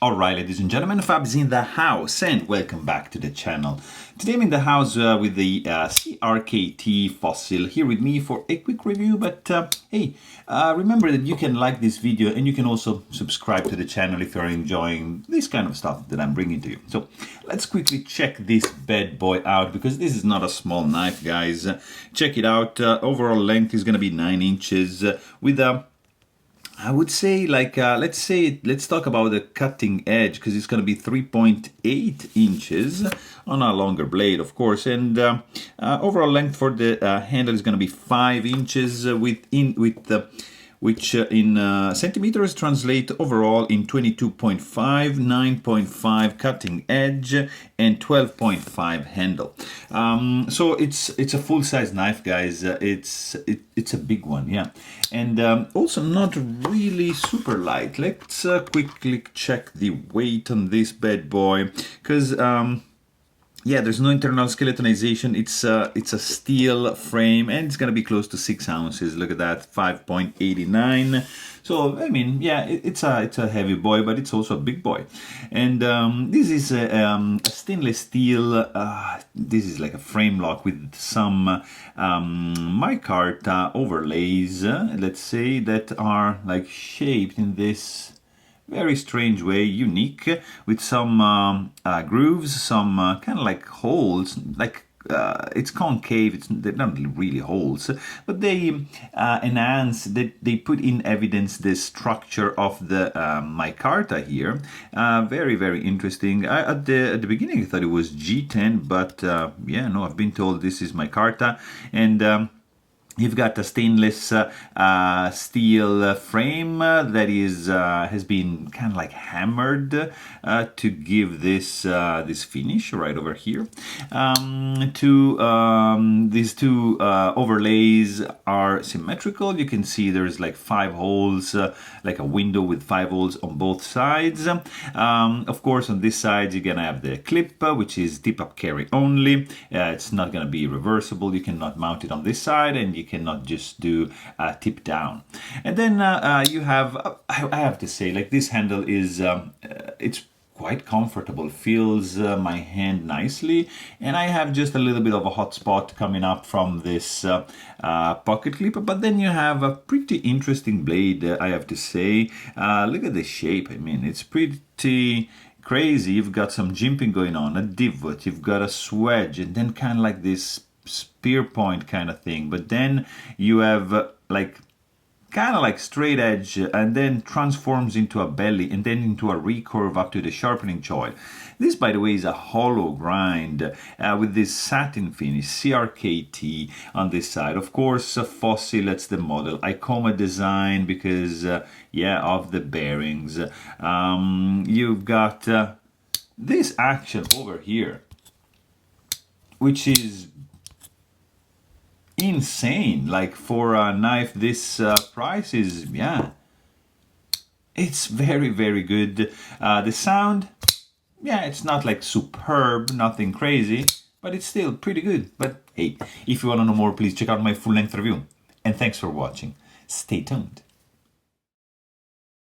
Alright, ladies and gentlemen, Fab's in the house and welcome back to the channel. Today I'm in the house with the CRKT fossil here with me for a quick review, but hey, remember that you can like this video and you can also subscribe to the channel if you're enjoying this kind of stuff that I'm bringing to you. So let's quickly check this bad boy out because this is not a small knife, guys. Check it out. Overall length is going to be 9 inches with a I would say let's talk about the cutting edge because it's going to be 3.8 inches on a longer blade, of course, and overall length for the handle is going to be 5 inches which in centimeters translate overall in 22.5, 9.5 cutting edge, and 12.5 handle. So it's a full-size knife, guys. It's a big one, yeah, and also not really super light. Let's quickly check the weight on this bad boy, because yeah, there's no internal skeletonization. It's a steel frame and it's gonna be close to 6 ounces. Look at that, 5.89. So I mean, yeah, it's a heavy boy, but it's also a big boy. And this is a stainless steel. This is like a frame lock with some micarta overlays. Let's say that are like shaped in this very strange way, unique, with some grooves, some kind of like holes, like it's concave, they're not really holes, but they enhance, they put in evidence the structure of the micarta here. Very, very interesting. At the beginning I thought it was G10, but yeah, no, I've been told this is micarta, and you've got a stainless steel frame that is has been kind of like hammered to give this this finish right over here. These two overlays are symmetrical. You can see there's like 5 holes, like a window with 5 holes on both sides. Of course, on this side you're gonna have the clip, which is tip-up carry only. It's not gonna be reversible. You cannot mount it on this side, and you cannot just do tip down. And then you have, I have to say, like, this handle is it's quite comfortable, feels my hand nicely, and I have just a little bit of a hot spot coming up from this pocket clip, but then you have a pretty interesting blade, I have to say. Look at the shape. I mean, it's pretty crazy. You've got some jimping going on, a divot, you've got a swedge, and then kind of like this spear point kind of thing, but then you have like kind of like straight edge, and then transforms into a belly, and then into a recurve up to the sharpening choil. This, by the way, is a hollow grind with this satin finish, CRKT on this side. Of course, Fossil, that's the model. Icoma design because, yeah, of the bearings. You've got this action over here, which is insane. Like, for a knife this price is, yeah, it's very, very good. The sound, yeah, it's not like superb, nothing crazy, but it's still pretty good. But hey, if you want to know more, please check out my full-length review, and thanks for watching. Stay tuned.